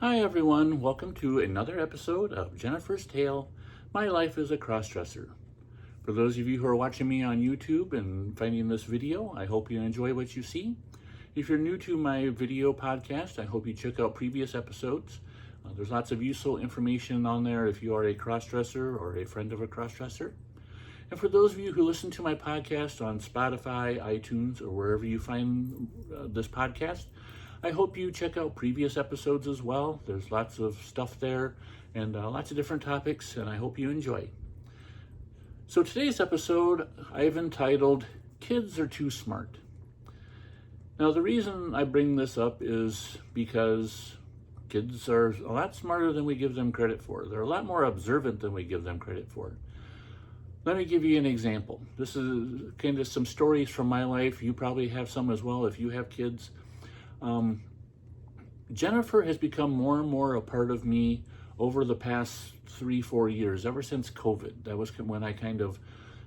Hi everyone, welcome to another episode of Jennifer's Tale, My Life as a Crossdresser. For those of you who are watching me on YouTube and finding this video, I hope you enjoy what you see. If you're new to my video podcast, I hope you check out previous episodes. There's lots of useful information on there if you are a crossdresser or a friend of a crossdresser. And for those of you who listen to my podcast on Spotify, iTunes, or wherever you find this podcast, I hope you check out previous episodes as well. There's lots of stuff there and lots of different topics, and I hope you enjoy. So today's episode I've entitled, Kids Are Too Smart. Now the reason I bring this up is because kids are a lot smarter than we give them credit for. They're a lot more observant than we give them credit for. Let me give you an example. This is kind of some stories from my life. You probably have some as well if you have kids. Jennifer has become more and more a part of me over the past 3-4 years, ever since COVID. That was when I kind of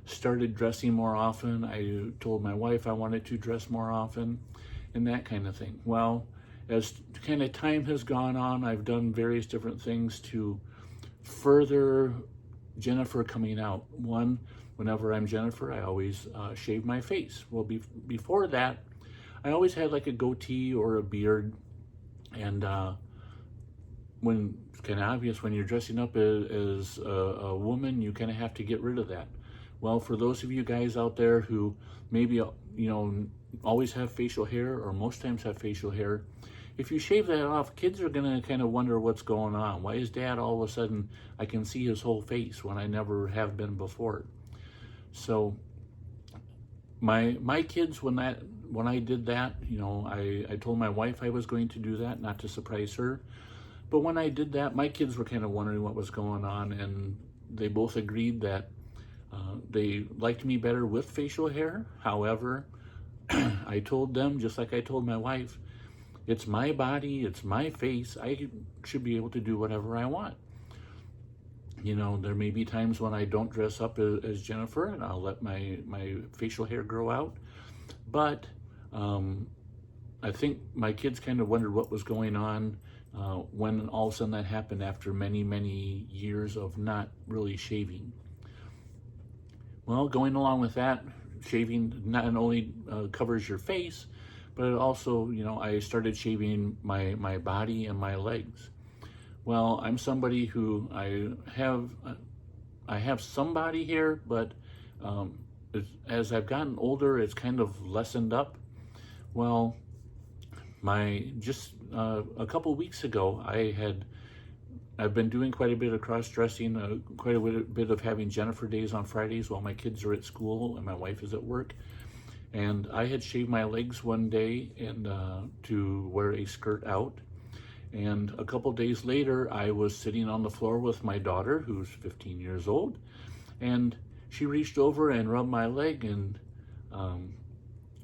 started dressing more often. I told my wife I wanted to dress more often and that kind of thing. Well, as kind of time has gone on, I've done various different things to further Jennifer coming out. One, whenever I'm Jennifer, I always shave my face. Well, before that, I always had like a goatee or a beard, and when it's kind of obvious when you're dressing up as a woman, you kind of have to get rid of that. Well, for those of you guys out there who maybe always have facial hair or most times have facial hair, if you shave that off, kids are going to kind of wonder what's going on. Why is Dad all of a sudden, I can see his whole face when I never have been before? So my kids, when I did that, I told my wife I was going to do that, not to surprise her. But when I did that, my kids were kind of wondering what was going on, and they both agreed that they liked me better with facial hair. However, I told them, just like I told my wife, it's my body, it's my face. I should be able to do whatever I want. There may be times when I don't dress up as Jennifer and I'll let my facial hair grow out. But I think my kids kind of wondered what was going on when all of a sudden that happened after many, many years of not really shaving. Well, going along with that, shaving not only covers your face, but it also, I started shaving my body and my legs. Well, I'm somebody who I have some body hair, but as I've gotten older, it's kind of lessened up. Well, just a couple weeks ago, I've been doing quite a bit of cross-dressing, quite a bit of having Jennifer days on Fridays while my kids are at school and my wife is at work. And I had shaved my legs one day and to wear a skirt out. And a couple days later, I was sitting on the floor with my daughter, who's 15 years old, and she reached over and rubbed my leg, and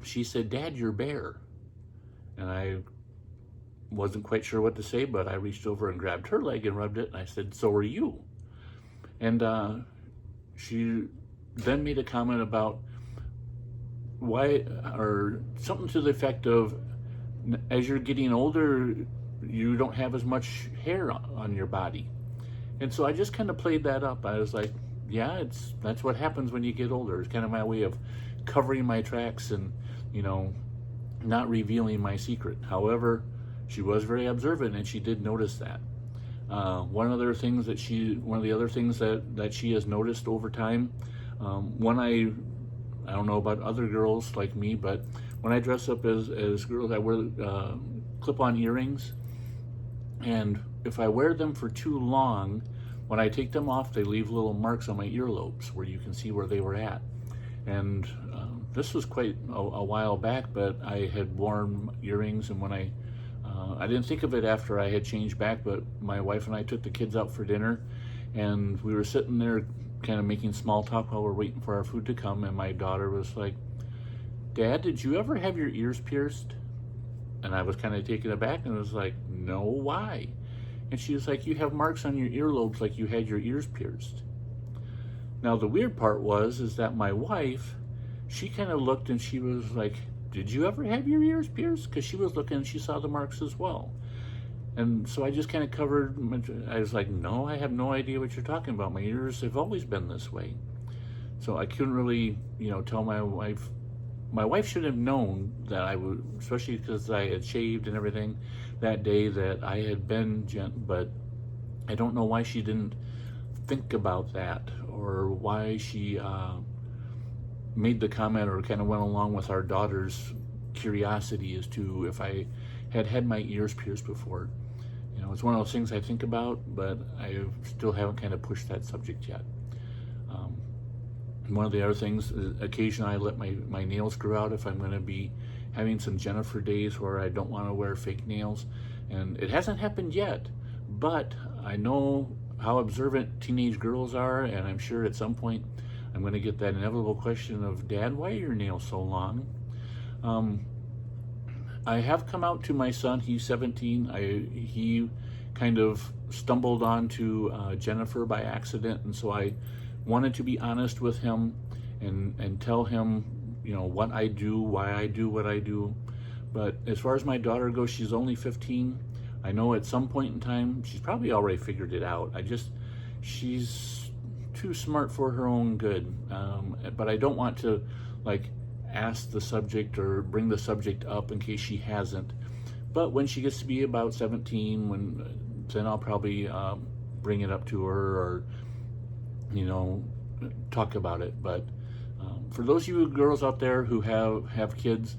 she said, "Dad, you're bare." And I wasn't quite sure what to say, but I reached over and grabbed her leg and rubbed it, and I said, "So are you." And she then made a comment about why, or something to the effect of, as you're getting older, you don't have as much hair on your body. And so I just kind of played that up. I was like, yeah, that's what happens when you get older. It's kind of my way of covering my tracks and, not revealing my secret. However, she was very observant and she did notice that. One of the other things that she has noticed over time, I don't know about other girls like me, but when I dress up as girls, I wear clip-on earrings. And if I wear them for too long, when I take them off, they leave little marks on my earlobes where you can see where they were at. And this was quite a while back, but I had worn earrings, and when I didn't think of it after I had changed back, but my wife and I took the kids out for dinner, and we were sitting there kind of making small talk while we're waiting for our food to come, and my daughter was like, "Dad, did you ever have your ears pierced?" And I was kind of taken aback and was like, "No, why?" And she was like, "You have marks on your earlobes like you had your ears pierced." Now the weird part is that my wife, she kind of looked and she was like, "Did you ever have your ears pierced?" Because she was looking and she saw the marks as well. And so I just kind of covered, I was like, no, I have no idea what you're talking about. My ears have always been this way. So I couldn't really, tell my wife. My wife should have known that I would, especially because I had shaved and everything that day, that I had been but I don't know why she didn't think about that, or why she made the comment, or kind of went along with our daughter's curiosity as to if I had had my ears pierced before. It's one of those things I think about, but I still haven't kind of pushed that subject yet. One of the other things is occasionally I let my nails grow out if I'm going to be having some Jennifer days where I don't want to wear fake nails. And it hasn't happened yet, but I know how observant teenage girls are, and I'm sure at some point I'm going to get that inevitable question of, Dad, why are your nails so long? I have come out to my son. He's 17. He kind of stumbled onto Jennifer by accident, and so I wanted to be honest with him and tell him, what I do, why I do what I do. But as far as my daughter goes, she's only 15. I know at some point in time she's probably already figured it out. She's too smart for her own good. But I don't want to ask the subject or bring the subject up in case she hasn't. But when she gets to be about 17, then I'll probably bring it up to her, or talk about it. But for those of you girls out there who have kids,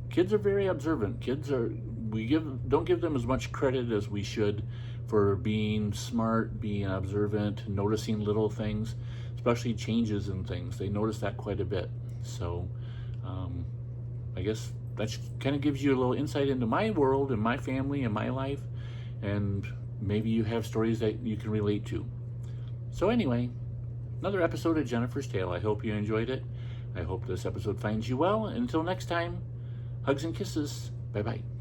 kids are very observant. Don't give them as much credit as we should for being smart, being observant, noticing little things, especially changes in things. They notice that quite a bit. So I guess that kind of gives you a little insight into my world and my family and my life, and maybe you have stories that you can relate to. So anyway, another episode of Jennifer's Tale. I hope you enjoyed it. I hope this episode finds you well. Until next time, hugs and kisses. Bye-bye.